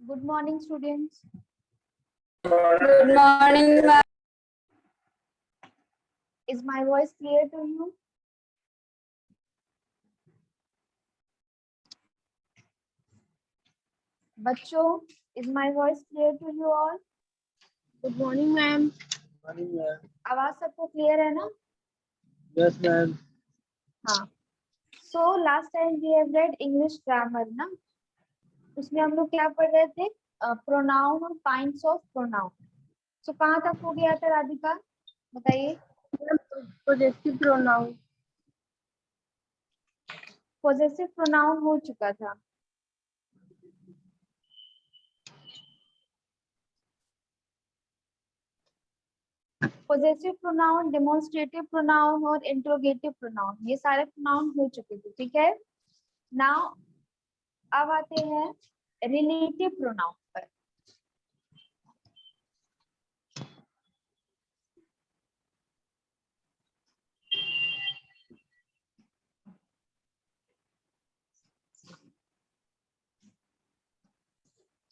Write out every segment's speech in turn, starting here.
Good morning, students. Good morning, ma'am. Is my voice clear to you? बच्चों, is my voice clear to you all? Good morning, ma'am. Morning, ma'am. आवाज सबको clear है ना? Yes, ma'am. हाँ. So last time we have read English grammar ना? उसमें हम लोग क्या पढ़ रहे थे? Pronoun और kinds of pronoun. So कहाँ तक हो गया था राधिका? बताइए. Possessive pronoun. Possessive pronoun हो चुका था. Possessive pronoun, demonstrative pronoun और interrogative pronoun ये सारे pronoun हो चुके थे, ठीक है? Now अब आते हैं relative pronoun पर.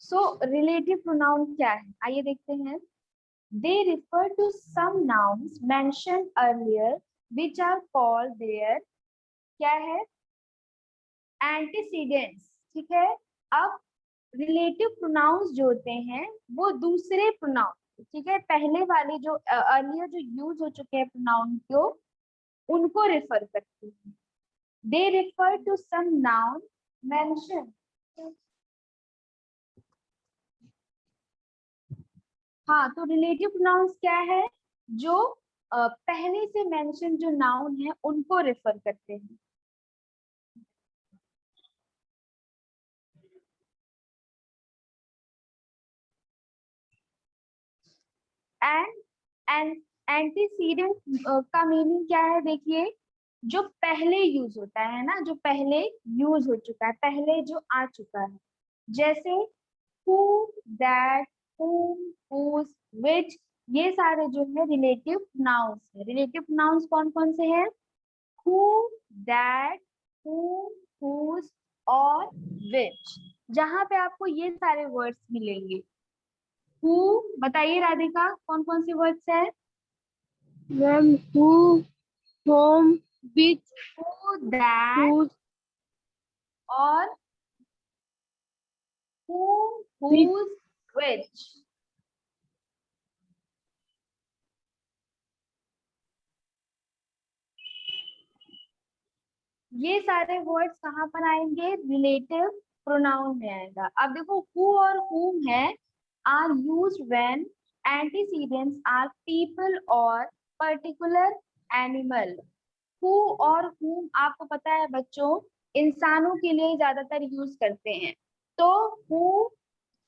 So relative pronoun क्या है? आइए देखते हैं. They refer to some nouns mentioned earlier which are called their क्या है? Antecedents. ठीक है? अब relative pronouns जो होते हैं वो दूसरे pronoun, ठीक है, पहले वाले जो earlier जो यूज हो चुके हैं pronoun को उनको रेफर करते हैं. They refer to some noun mentioned. हाँ, तो रिलेटिव प्रोनाउंस क्या है? जो पहले से मेंशन जो नाउन है उनको रेफर करते हैं. एंड एंटीसीडेंट का मीनिंग क्या है? देखिए, जो पहले यूज होता है ना, जो पहले यूज हो चुका है, पहले जो आ चुका है, जैसे who, that, whom, whose, which, ये सारे जो है रिलेटिव नाउन्स है. रिलेटिव नाउन्स कौन कौन से हैं? who, that, whom, whose और which. जहां पे आपको ये सारे वर्ड्स मिलेंगे. who, बताइए राधिका, कौन कौन से वर्ड्स है? Ma'am, who, whom, which, who, that whose, और whom, whose, which. ये सारे वर्ड्स कहाँ पर आएंगे? रिलेटिव प्रोनाउन में आएगा. अब देखो who और whom है are used when antecedents are people और पर्टिकुलर एनिमल. who और whom आपको पता है बच्चों, इंसानों के लिए ज्यादातर यूज करते हैं. तो who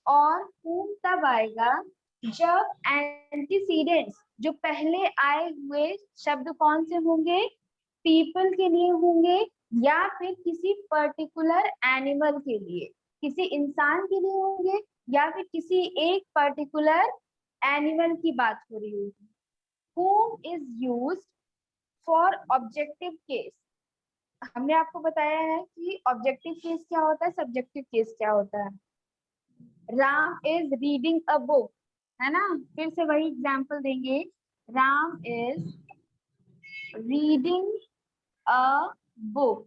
और whom तब आएगा जब एंटीसीडेंट्स जो पहले आए हुए शब्द कौन से होंगे? पीपल के लिए होंगे या फिर किसी पर्टिकुलर एनिमल के लिए, किसी इंसान के लिए होंगे या फिर किसी एक पर्टिकुलर एनिमल की बात हो रही होगी. whom is used for objective case. हमने आपको बताया है कि ऑब्जेक्टिव केस क्या होता है, सब्जेक्टिव केस क्या होता है. Ram is reading a book, है ना? फिर से वही एग्जांपल देंगे. Ram is reading a book.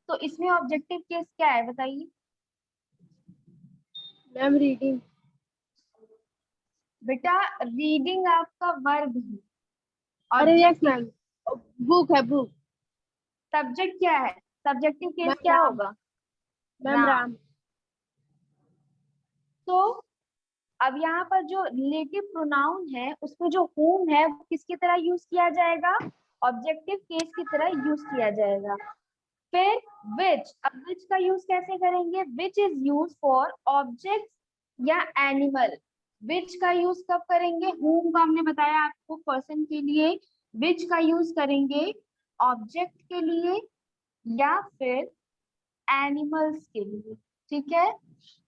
तो इसमें ऑब्जेक्टिव केस क्या है बताइए? ma'am, reading. बेटा रीडिंग आपका वर्ब है. अरे और yes, ma'am. Book है book. सब्जेक्ट क्या है? सब्जेक्टिव केस मैम, क्या राम. होगा? Ma'am, राम. तो अब यहाँ पर जो रिलेटिव प्रोनाउन है उसमें जो whom है वो किसकी तरह यूज किया जाएगा? ऑब्जेक्टिव केस की तरह यूज किया जाएगा. फिर which, अब which का यूज कैसे करेंगे? which is use for object या एनिमल. which का यूज कब करेंगे? whom का हमने बताया आपको पर्सन के लिए. which का यूज करेंगे ऑब्जेक्ट के लिए या फिर एनिमल्स के लिए. ठीक है,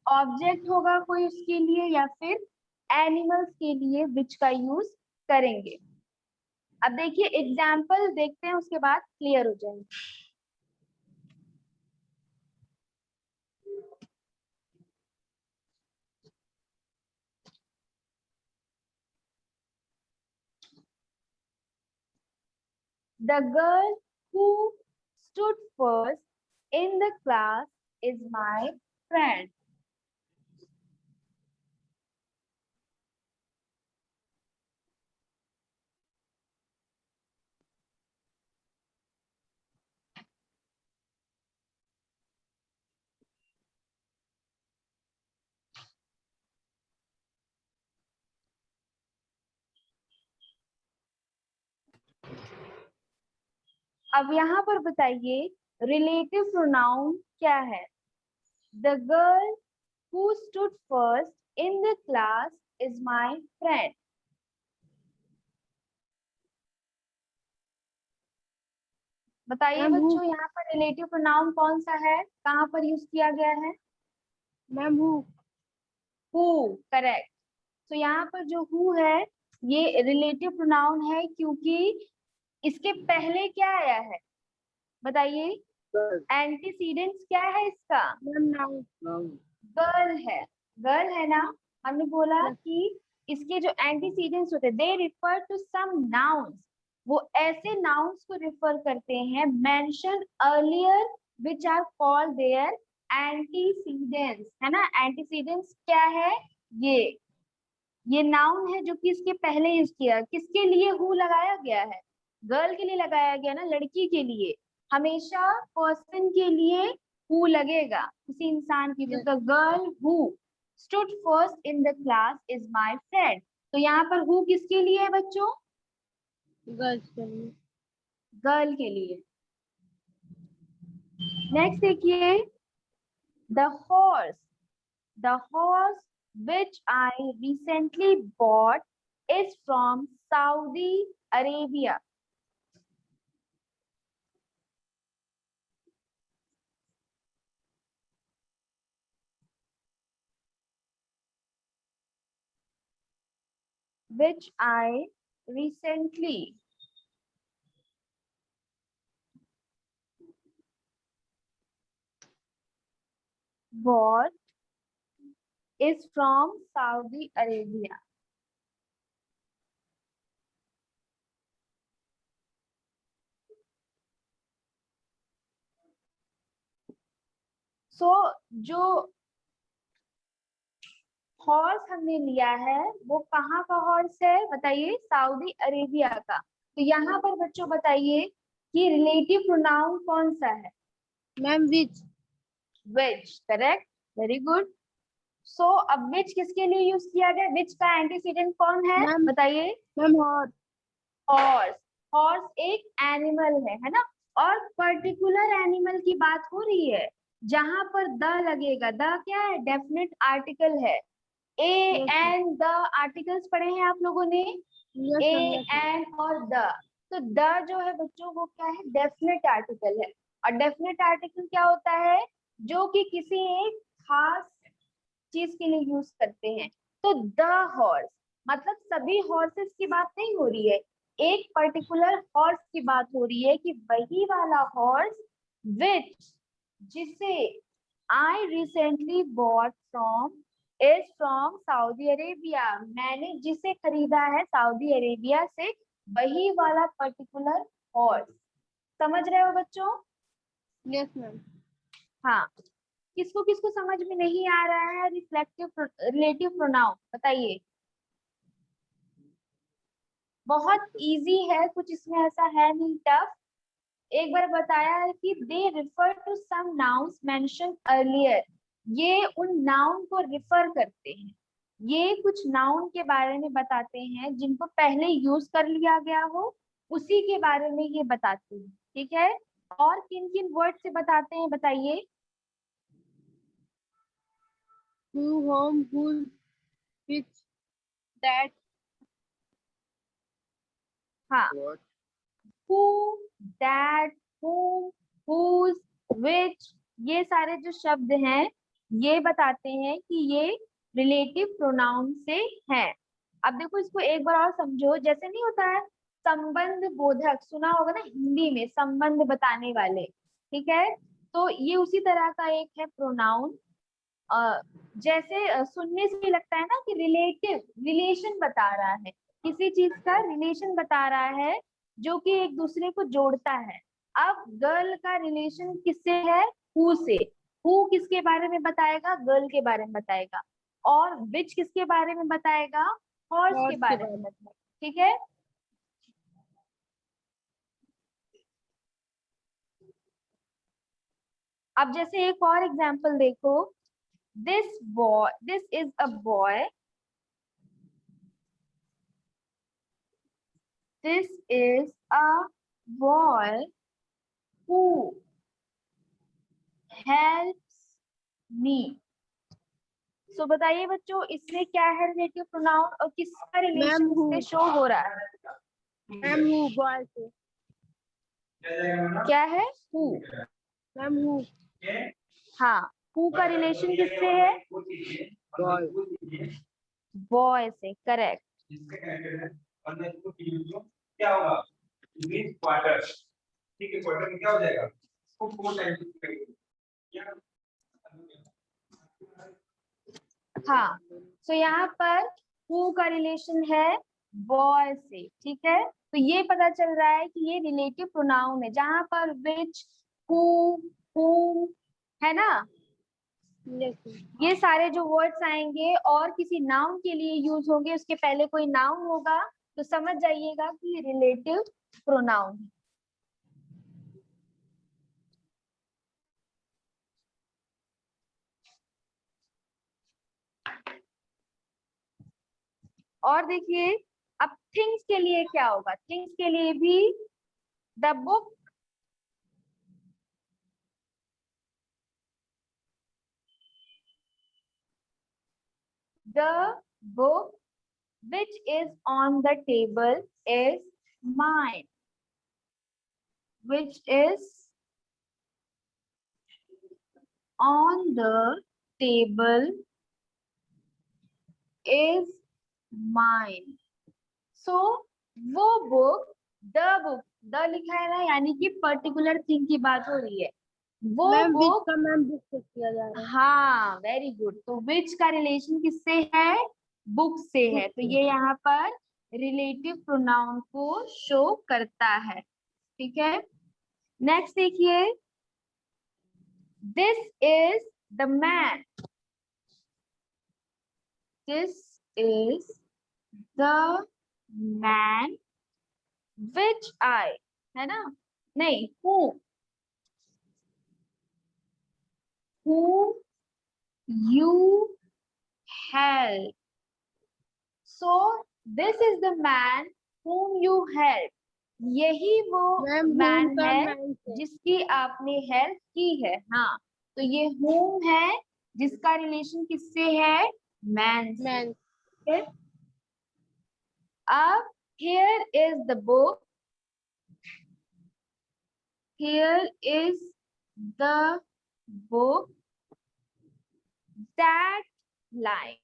ऑब्जेक्ट होगा कोई उसके लिए या फिर एनिमल्स के लिए which का यूज करेंगे. अब देखिए एग्जाम्पल देखते हैं, उसके बाद क्लियर हो जाएंगे. The girl who stood first in the class is my friend. अब यहाँ पर बताइए रिलेटिव प्रोनाउन क्या है? The girl who stood first in the class is my friend. बताइए मैम, बच्चों यहाँ पर रिलेटिव प्रोनाउन कौन सा है, कहाँ पर यूज किया गया है? Ma'am Who, correct. तो यहाँ पर जो who है ये रिलेटिव प्रोनाउन है क्योंकि इसके पहले क्या आया है बताइए? Girl. एंटीसीडेंट्स क्या है इसका? Ma'am noun Noun. गर्ल है ना। हमने बोला कि इसके जो एंटीसीडेंट्स होते हैं they refer to some nouns, वो ऐसे नाउन्स को रिफर करते हैं mention earlier which are called their antecedents, है ना। एंटीसीडेंट्स क्या है? ये नाउन है जो कि इसके पहले यूज किया। किसके लिए हु लगाया गया है? गर्ल के लिए लगाया गया ना, लड़की के लिए। हमेशा पर्सन के लिए हु लगेगा, किसी इंसान की। तो the girl who stood first in the class is my friend. तो यहाँ पर हु किसके लिए है बच्चों? गर्ल्स के लिए। गर्ल के लिए। नेक्स्ट देखिए the horse which I recently bought is from Saudi Arabia. Which I recently bought is from Saudi Arabia. So जो हॉर्स हमने लिया है वो कहाँ का हॉर्स है बताइए? सऊदी अरेबिया का। तो यहाँ पर बच्चों बताइए कि रिलेटिव प्रोनाउन कौन सा है? Ma'am which. Which, correct, very good. So अब विच किसके लिए यूज किया गया? विच का एंटीसीडेंट कौन है मैम बताइए? Ma'am horse. हॉर्स। हॉर्स एक एनिमल है ना। और पर्टिकुलर एनिमल की बात हो रही है जहां पर द लगेगा। द क्या है? डेफिनेट आर्टिकल है। ए एंड द आर्टिकल्स पढ़े हैं आप लोगों ने? ए एंड और द। तो द जो है बच्चों वो क्या है? डेफिनेट आर्टिकल है। और डेफिनेट आर्टिकल क्या होता है? जो कि किसी एक खास चीज के लिए यूज करते हैं। तो द हॉर्स मतलब सभी हॉर्सेस की बात नहीं हो रही है, एक पर्टिकुलर हॉर्स की बात हो रही है कि वही वाला हॉर्स विच जिसे I recently bought from is from Saudi Arabia. मैंने जिसे खरीदा है सऊदी अरेबिया से, वही वाला पर्टिकुलर हॉर्स। समझ रहे हो बच्चों? Yes ma'am. हाँ, किसको किसको समझ में नहीं आ रहा है रिलेटिव प्रोनाउन बताइए? बहुत इजी है, कुछ इसमें ऐसा है नहीं टफ। एक बार बताया है कि they refer to some nouns mention earlier, ये उन नाउन को रिफर करते हैं। ये कुछ नाउन के बारे में बताते हैं जिनको पहले यूज कर लिया गया हो, उसी के बारे में ये बताते हैं। ठीक है, और किन किन वर्ड से बताते हैं बताइए? Who, whom, whose, which, that। हाँ, What? who, that, whom, whose, which, ये सारे जो शब्द हैं ये बताते हैं कि ये रिलेटिव प्रोनाउन से हैं। अब देखो इसको एक बार और समझो। जैसे नहीं होता है संबंध बोधक, सुना होगा ना हिंदी में, संबंध बताने वाले। ठीक है, तो ये उसी तरह का एक है प्रोनाउन। जैसे सुनने से लगता है ना कि रिलेटिव, रिलेशन बता रहा है, किसी चीज का रिलेशन बता रहा है, जो कि एक दूसरे को जोड़ता है। अब गर्ल का रिलेशन किससे है? हु से। हु किसके बारे में बताएगा? गर्ल के बारे में बताएगा। और विच किसके बारे में बताएगा? हॉर्स के Horse के बारे में बताएगा। ठीक है। अब जैसे एक और एग्जांपल देखो, this is a boy, this is a boy who helps me. So बताइए बच्चों, इसमें क्या है रिलेटिव प्रोनाउन और किसका रिलेशन Ma'am, who? इससे शो हो रहा है? Ma'am, who? Boy से। क्या है? हु। Ma'am, who? हाँ, हु का रिलेशन किससे है? Boy. बॉय से। करेक्ट। क्या होगा? Mean quarter. ठीक है, क्वार्टर में क्या हो जाएगा? वो 4 टाइम्स हाँ, तो यहाँ पर हु का रिलेशन है बॉय से। ठीक है, तो ये पता चल रहा है कि ये रिलेटिव प्रोनाउन है, जहां पर विच, हु, whom है ना, Yes, ma'am. ये सारे जो वर्ड्स आएंगे और किसी नाउन के लिए यूज होंगे, उसके पहले कोई नाउन होगा, तो समझ जाइएगा कि रिलेटिव प्रोनाउन है। और देखिए, अब थिंग्स के लिए क्या होगा? थिंग्स के लिए भी the book which is on the table is mine, which is on the table is mine. So वो बुक, द लिखा है ना, यानी कि पर्टिकुलर थिंग की बात हो रही है। वो Ma'am, which बुक, का मैम बुक से किया जा रहा है? हाँ वेरी गुड। तो विच का रिलेशन किससे है? बुक से है। तो ये यहाँ पर रिलेटिव प्रोनाउन को शो करता है। ठीक है, नेक्स्ट देखिए, this is the man, this is the man which I, है ना, नहीं, who you help. So this is the man whom you help. यही वो Ma'am, whom मैन का है man से। जिसकी आपने हेल्प की है। हाँ, तो ये whom है जिसका रिलेशन किससे है? मैन से। Man. Okay? अब here is the book, here is the book that like.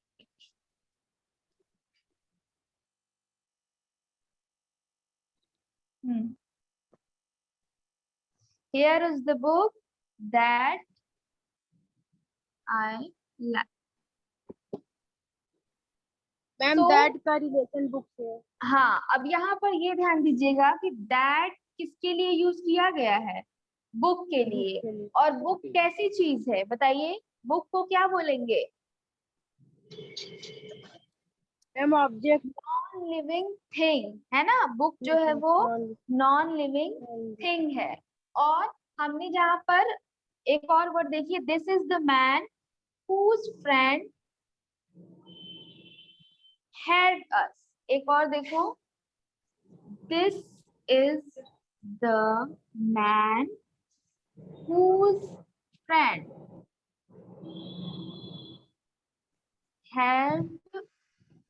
Here is the book that I like. Ma'am, So, that का रिलेशन बुक से है। हाँ, अब यहाँ पर ये ध्यान दीजिएगा कि that किसके लिए यूज किया गया है? बुक के लिए। के लिए। और बुक कैसी चीज है बताइए? बुक को क्या बोलेंगे? Ma'am, object. Non living thing है ना, बुक जो है वो नॉन लिविंग थिंग है। और हमने जहाँ पर एक और वर्ड देखिए, this is the man whose friend helped us. एक और देखो, this is the man whose friend helped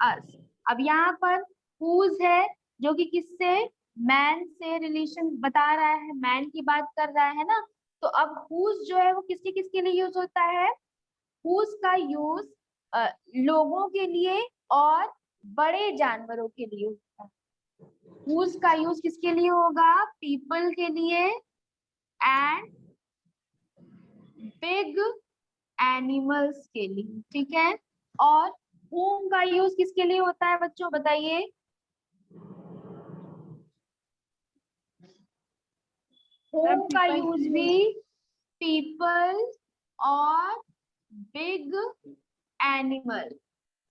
us. अब यहाँ पर whose है जो कि किससे? मैन से रिलेशन बता रहा है, मैन की बात कर रहा है ना। तो अब whose जो है वो किसके किसके लिए यूज होता है? whose का यूज लोगों के लिए और बड़े जानवरों के लिए होता है। whose का यूज किसके लिए होगा? पीपल के लिए एंड बिग एनिमल्स के लिए। ठीक है, और whom का यूज किसके लिए होता है बच्चों बताइए? होम का people यूज के भी लिए- पीपल और बिग एनिमल।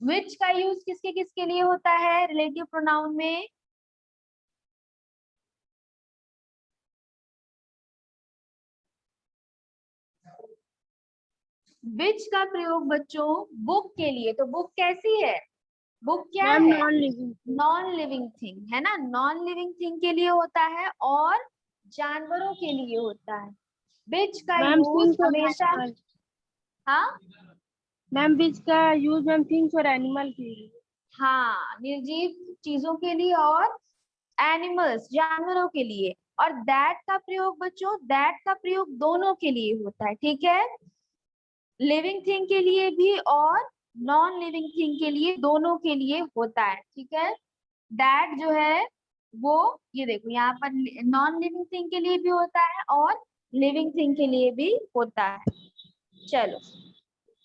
विच का यूज किसके किसके लिए होता है रिलेटिव प्रोनाउन में? विच का प्रयोग बच्चों बुक के लिए। तो बुक कैसी है? बुक क्या मैम है? Non living. Non living thing है ना, नॉन लिविंग थिंग के लिए होता है और जानवरों के लिए होता है। बिच का मैम यूज थिंग्स और हमेशा, एनिमल। हाँ मैम बीच का यूज मैम थिंग्स और एनिमल के लिए। हाँ, निर्जीव चीजों के लिए और एनिमल्स जानवरों के लिए। और दैट का प्रयोग बच्चों, दैट का प्रयोग दोनों के लिए होता है, ठीक है, लिविंग थिंग के लिए भी और नॉन लिविंग थिंग के लिए, दोनों के लिए होता है, ठीक है। दैट जो है वो, ये देखो यहाँ पर नॉन लिविंग थिंग के लिए भी होता है और लिविंग थिंग के लिए भी होता है। चलो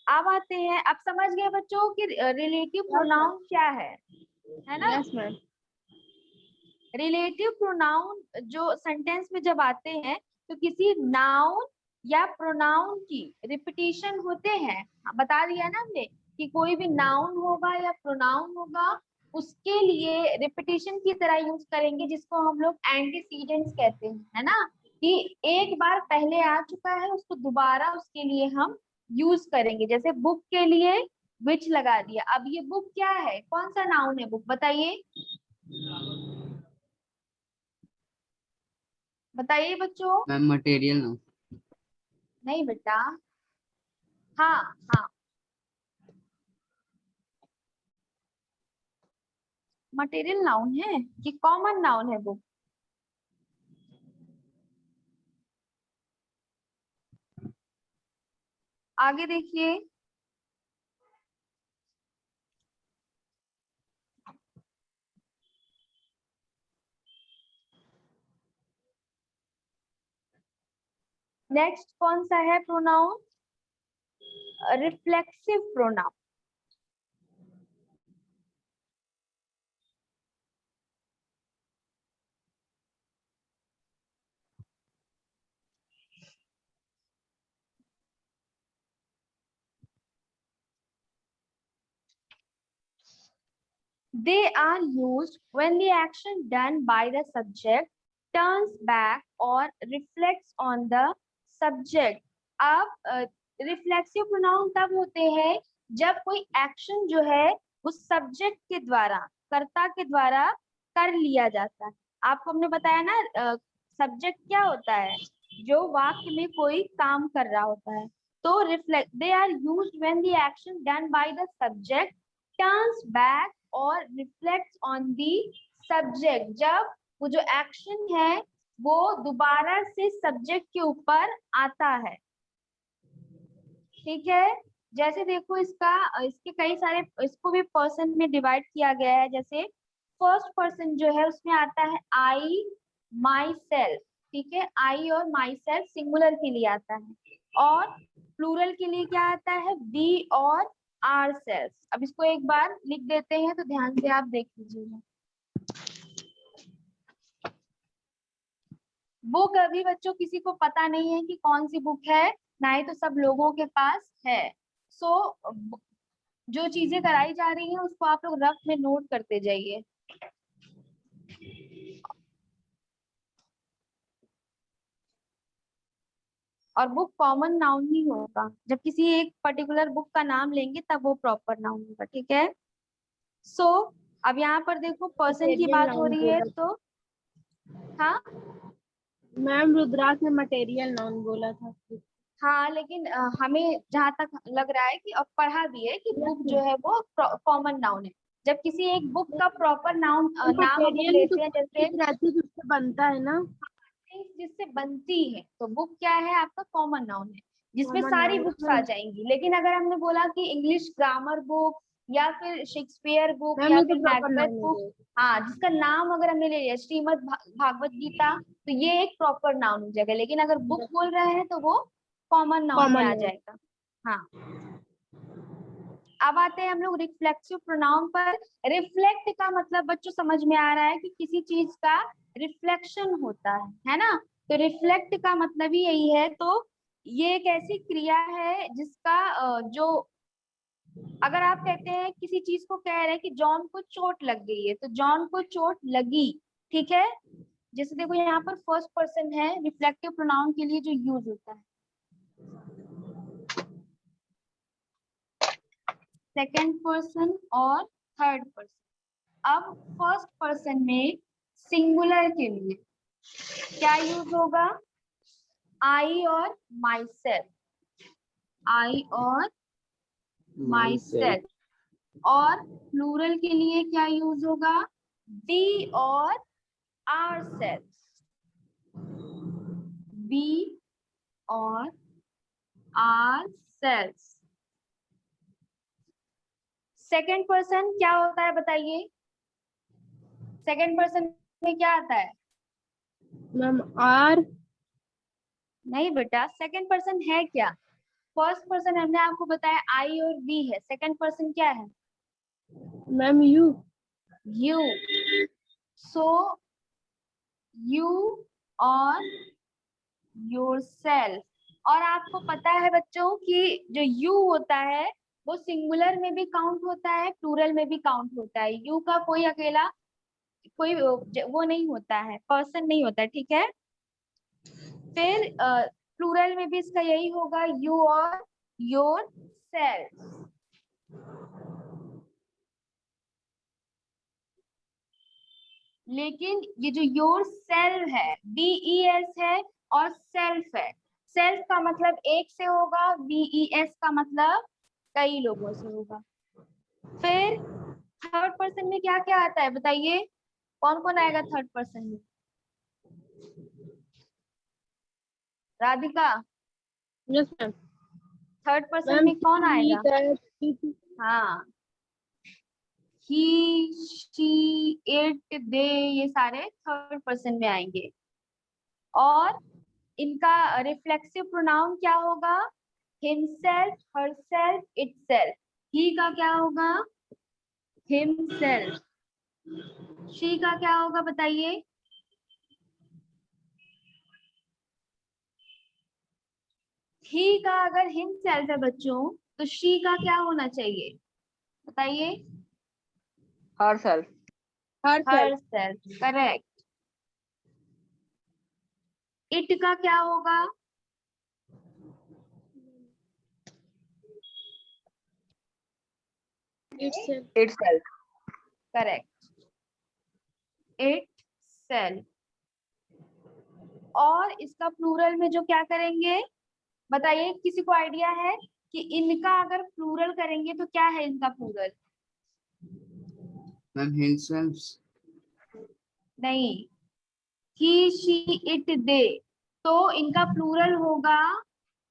अब आते हैं, अब समझ गए बच्चों कि रिलेटिव प्रोनाउन क्या है ना। Yes ma'am. रिलेटिव प्रोनाउन जो सेंटेंस में जब आते हैं तो किसी नाउन या प्रोनाउन की रिपीटिशन होते हैं। बता दिया ना हमने कि कोई भी नाउन होगा या प्रोनाउन होगा उसके लिए रिपीटिशन की तरह यूज करेंगे, जिसको हम लोग एंटीसीडेंट्स कहते हैं, है ना, कि एक बार पहले आ चुका है उसको दोबारा उसके लिए हम यूज करेंगे। जैसे बुक के लिए विच लगा दिया। अब ये बुक क्या है, कौन सा नाउन है बुक, बताइए बताइए बच्चों। Ma'am material noun. नहीं बेटा, हाँ हाँ, मटेरियल नाउन है कि कॉमन नाउन है बुक? आगे देखिए, नेक्स्ट कौन सा है pronoun? Reflexive pronoun. They are used when the action done by the subject turns back or reflects on the subject. अब रिफ्लेक्सिव प्रोनाउन तब होते हैं जब कोई एक्शन जो है उस सब्जेक्ट के द्वारा, कर्ता के द्वारा कर लिया जाता है। आपको हमने बताया ना सब्जेक्ट क्या होता है, जो वाक्य में कोई काम कर रहा होता है। तो reflect, they are used when the action done by the subject turns back और रिफ्लेक्ट्स ऑन दी सब्जेक्ट। जब वो जो एक्शन है वो दोबारा से सब्जेक्ट के ऊपर आता है, ठीक है। जैसे देखो इसका, इसके कई सारे, इसको भी पर्सन में डिवाइड किया गया है। जैसे फर्स्ट पर्सन जो है उसमें आता है आई माई सेल्फ, ठीक है, आई और माई सेल्फ सिंगुलर के लिए आता है, और प्लूरल के लिए क्या आता है, वी और आर सेल्फ। अब इसको एक बार लिख देते हैं तो ध्यान से आप देख लीजिएगा। बुक अभी बच्चों किसी को पता नहीं है कि कौन सी बुक है, ना ही तो सब लोगों के पास है। सो जो चीजें कराई जा रही हैं उसको आप लोग रफ में नोट करते जाइए। और बुक कॉमन नाउन ही होगा, जब किसी एक पर्टिकुलर बुक का नाम लेंगे तब वो प्रॉपर नाउन होगा, ठीक है। सो अब यहाँ पर देखो पर्सन की मटेरियल बात हो नाउन रही है बोला। तो, हाँ मैम रुद्राक्ष ने मटेरियल नाउन बोला था। हाँ, लेकिन हमें जहाँ तक लग रहा है कि अब पढ़ा भी है कि बुक जो है वो कॉमन नाउन है। जब किसी एक बुक का प्रॉपर नाउन नाम हम लोग मटेरियल तो लेते हैं, जैसे चीज रहती है जिससे बनता है ना। things जिससे बनती है, तो बुक क्या है आपका, कॉमन नाउन है, जिसमें कॉमन सारी नाउन बुक्स आ जाएंगी। लेकिन अगर हमने बोला कि इंग्लिश ग्रामर बुक या फिर शेक्सपियर बुक मैम या ये फिर तो प्रॉपर मैकबेथ नाउन बुक, है। हाँ, जिसका नाम अगर हमने ले लिया श्रीमद् भागवत गीता, तो ये एक प्रॉपर नाउन हो जाएगा। लेकिन अगर बुक बोल रहे हैं तो वो कॉमन नाउन में कॉमन आ नाउन। जाएगा। हाँ, अब आते हैं हम लोग रिफ्लेक्सिव प्रोनाउन पर। रिफ्लेक्ट का मतलब बच्चों समझ में आ रहा है कि किसी चीज का रिफ्लेक्शन होता है ना। तो रिफ्लेक्ट का मतलब ही यही है। तो ये एक ऐसी क्रिया है जिसका जो, अगर आप कहते हैं किसी चीज को, कह रहे हैं कि जॉन को चोट लग गई है, तो जॉन को चोट लगी, ठीक है। जैसे देखो यहाँ पर फर्स्ट पर्सन है, रिफ्लेक्टिव प्रोनाउन के लिए जो यूज होता है। सेकंड पर्सन और थर्ड पर्सन। अब फर्स्ट पर्सन में सिंगुलर के लिए क्या यूज होगा? आई और माई सेल्फ, आई और माई सेल्फ। और प्लूरल के लिए क्या यूज होगा? वी और आर सेल्फ, वी और आर सेल्फ। सेकंड पर्सन क्या होता है बताइए? सेकंड पर्सन में क्या आता है? Ma'am R. नहीं बेटा, सेकंड पर्सन है क्या? फर्स्ट पर्सन हमने आपको बताया आई और वी है, सेकंड पर्सन क्या है? Ma'am you. You. So you और योरसेल्फ। और आपको पता है बच्चों कि जो यू होता है वो सिंगुलर में भी काउंट होता है, प्लूरल में भी काउंट होता है। यू का कोई अकेला कोई वो नहीं होता है, पर्सन नहीं होता है, ठीक है। फिर प्लूरल में भी इसका यही होगा, यू और योर सेल्फ। लेकिन ये जो योर सेल्फ है, DES है और सेल्फ है। सेल्फ का मतलब एक से होगा, VES का मतलब कई लोगों से होगा। फिर थर्ड पर्सन में क्या क्या आता है बताइए? कौन कौन आएगा थर्ड पर्सन में? Radhika, yes ma'am. Third person ma'am में कौन ही, आएगा? That, it. हाँ, ही, शी, इट, दे, ये सारे थर्ड पर्सन में आएंगे। और इनका रिफ्लेक्सिव प्रोनाउन क्या होगा? Himself, herself, itself. ही का क्या होगा? हिमसेल्फ। शी का क्या होगा बताइए? ही का अगर हिमसेल्फ है बच्चों, तो शी का क्या होना चाहिए बताइए? herself, her self. Herself, correct. It का क्या होगा? It's. itself, correct, it self. और इसका प्लूरल में जो क्या करेंगे बताइए? किसी को आइडिया है कि इनका अगर प्लूरल करेंगे तो क्या है इनका प्लूरल? Ma'am himself. नहीं, ही, शी, इट, दे। तो इनका प्लूरल होगा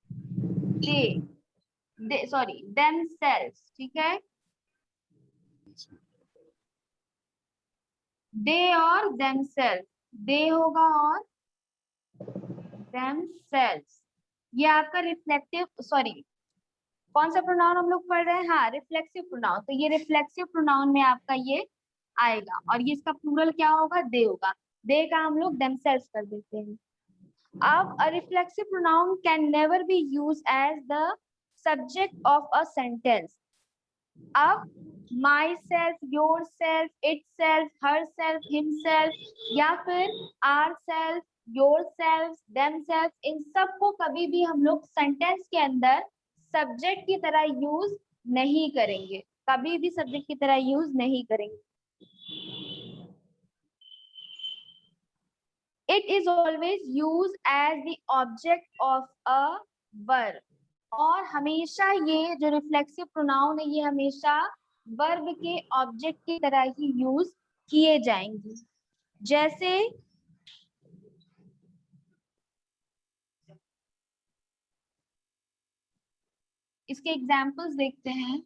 दे, दे सॉरी देमसेल्व्स, ठीक है। दे और देमसेल्फ, दे होगा और देमसेल्व्स। ये आपका रिफ्लेक्टिव, सॉरी कौन सा प्रोनाउन हम लोग पढ़ रहे हैं? हाँ, रिफ्लेक्सिव प्रोनाउन। तो ये रिफ्लेक्सिव प्रोनाउन में आपका ये आएगा, और ये इसका प्लूरल क्या होगा? दे होगा। दे का हम लोग देमसेल्व्स कर देते हैं। अब a reflexive pronoun can never be used as the subject of a sentence. अब myself, yourself, itself, herself, himself या फिर ourself, yourself, themselves, इन सब को कभी भी हम लोग सेंटेंस के अंदर सब्जेक्ट की तरह यूज नहीं करेंगे, कभी भी सब्जेक्ट की तरह यूज नहीं करेंगे। It is always used as the object of a verb. और हमेशा ये जो रिफ्लेक्सिव प्रोनाउन है ये हमेशा वर्ब के ऑब्जेक्ट की तरह ही यूज किए जाएंगे। जैसे इसके एग्जाम्पल्स देखते हैं।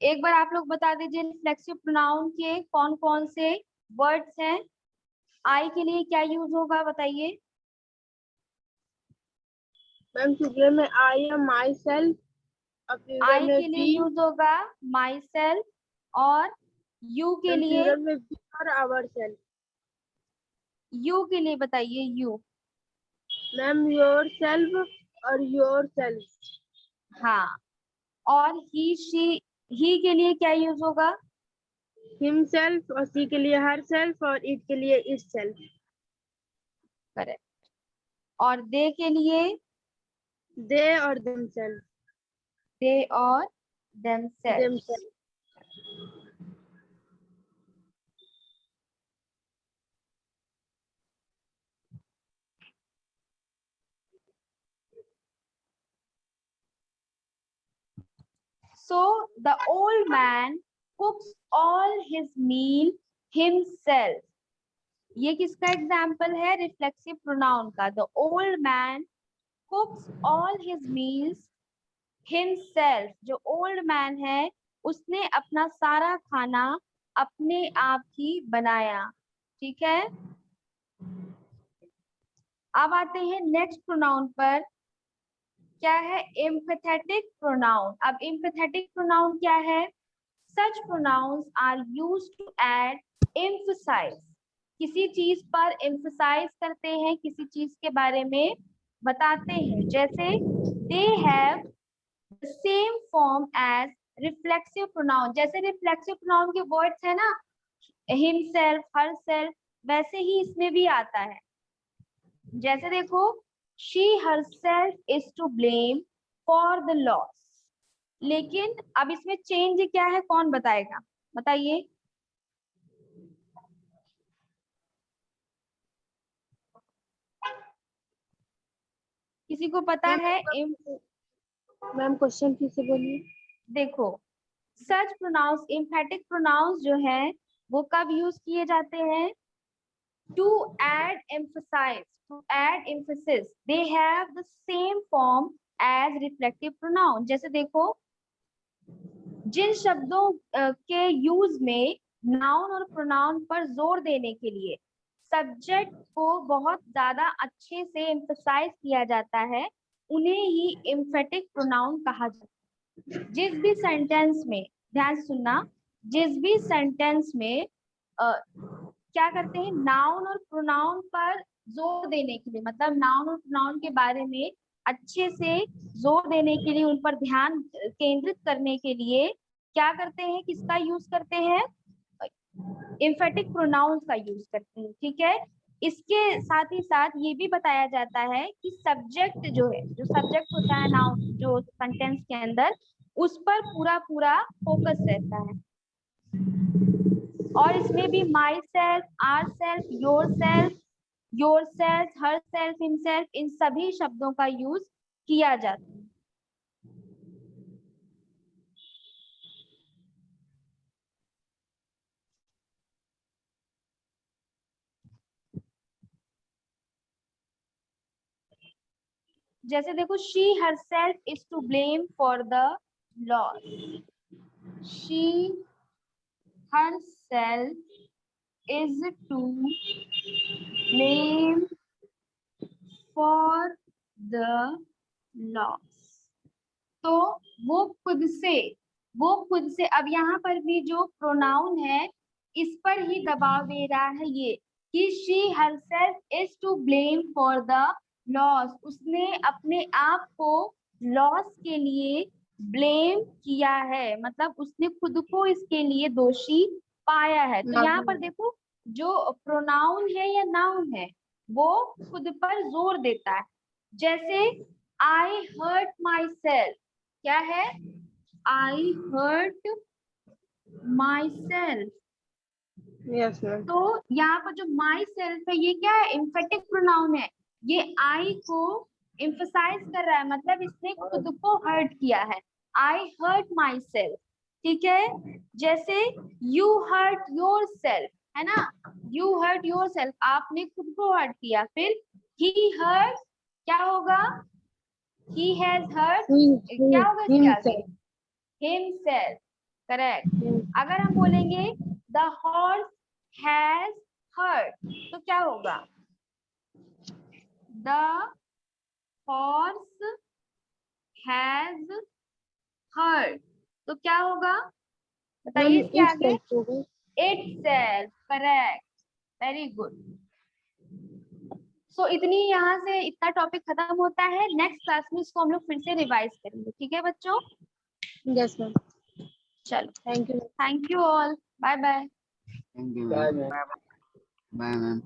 एक बार आप लोग बता दीजिए रिफ्लेक्सिव प्रोनाउन के कौन कौन से वर्ड्स हैं। आई के लिए क्या यूज होगा बताइए। मैम सिंगुलर में आई या माई सेल्फ, और प्लूरल आई में के लिए वी, यूज होगा माई सेल्फ, और यू के मैम लिए, प्लूरल में वी और आवर सेल्फ। यू के लिए बताइए यू। मैम योर सेल्फ और योर सेल्फ। हाँ, और ही शी, ही के लिए क्या यूज होगा। हिम सेल्फ, और सी के लिए हर सेल्फ, और इट के लिए इट सेल्फ। करेक्ट। और दे के लिए दे और देम सेल्फ। दे और them themselves। Self. So the old man cooks all his meal himself। ये किसका एग्जाम्पल है, रिफ्लेक्सिव प्रोनाउन का। The old man कुक्स all his meals himself. जो ओल्ड मैन है उसने अपना सारा खाना अपने आप ही बनाया। ठीक है, अब आते हैं नेक्स्ट प्रोनाउन पर। क्या है, एम्पैथेटिक प्रोनाउन। अब एम्पैथेटिक प्रोनाउन क्या है, such pronouns are used to add emphasize. किसी चीज पर एम्फसाइज करते हैं, किसी चीज के बारे में बताते हैं। जैसे they have the same form as reflexive pronoun. जैसे रिफ्लेक्सिव प्रोनाउन के वर्ड्स है ना, हिमसेल्फ, हरसेल्फ, वैसे ही इसमें भी आता है। जैसे देखो, she herself is to blame for the loss. लेकिन अब इसमें चेंज क्या है, कौन बताएगा, बताइए। किसी को पता है। मैम क्वेश्चन फिर से बोलिए। देखो, सच प्रोनाउंस, एम्फेटिक प्रोनाउंस जो है वो कब यूज किए जाते हैं, to add emphasize, to add emphasis. They have the same form as reflective pronoun. जैसे देखो, जिन शब्दों के यूज में नाउन और प्रोनाउन पर जोर देने के लिए सब्जेक्ट को बहुत ज्यादा अच्छे से एम्फसाइज किया जाता है, उन्हें ही एम्फेटिक प्रोनाउन कहा जाता है। जिस भी सेंटेंस में, ध्यान से सुनना, जिस भी सेंटेंस में क्या करते हैं, नाउन और प्रोनाउन पर जोर देने के लिए, मतलब नाउन और प्रोनाउन के बारे में अच्छे से जोर देने के लिए, उन पर ध्यान केंद्रित करने के लिए क्या करते हैं, किसका यूज करते हैं, एम्फेटिक प्रोनाउंस का यूज करते हैं। ठीक है, इसके साथ ही साथ ये भी बताया जाता है कि सब्जेक्ट जो है, जो सब्जेक्ट होता है नाउन जो सेंटेंस के अंदर, उस पर पूरा पूरा फोकस रहता है। और इसमें भी my self, our self, your self, her self, himself, इन सभी शब्दों का यूज किया जाता है। जैसे देखो, she her self is to blame for the loss. She her self is to blame for the loss. तो वो खुद से, अब यहाँ पर भी जो प्रोनाउन है इस पर ही दबाव दे रहा है ये, कि she herself is to blame for the loss. उसने अपने आप को लॉस के लिए ब्लेम किया है, मतलब उसने खुद को इसके लिए दोषी पाया है। तो यहाँ पर देखो, जो प्रोनाउन है या नाउन है वो खुद पर जोर देता है। जैसे आई हर्ट माई सेल्फ, क्या है, I hurt my self. Yes ma'am. तो यहाँ पर जो माई सेल्फ है ये क्या है, एम्फेटिक प्रोनाउन है। ये आई को एम्फसाइज कर रहा है, मतलब इसने खुद को हर्ट किया है। I hurt my self. ठीक है, जैसे यू हर्ट योर सेल्फ, है ना, यू हर्ट योर सेल्फ, आपने खुद को हर्ट किया। फिर ही हर्ट, क्या होगा, he has hurt, क्या होगा इसके आगे, himself। करेक्ट। अगर हम बोलेंगे द हॉर्स हैज हर्ट, तो क्या होगा? द हॉर्स हैज हर्ट, तो क्या होगा? बताइए इसके आगे। Itself, correct, very good. So इतनी यहाँ से इतना टॉपिक खत्म होता है। नेक्स्ट क्लास में इसको हम लोग फिर से रिवाइज करेंगे, ठीक है बच्चों? यस मैम, चलो, thank you. Thank you all, bye bye. Thank you, Bye, ma'am. ma'am. Bye, ma'am.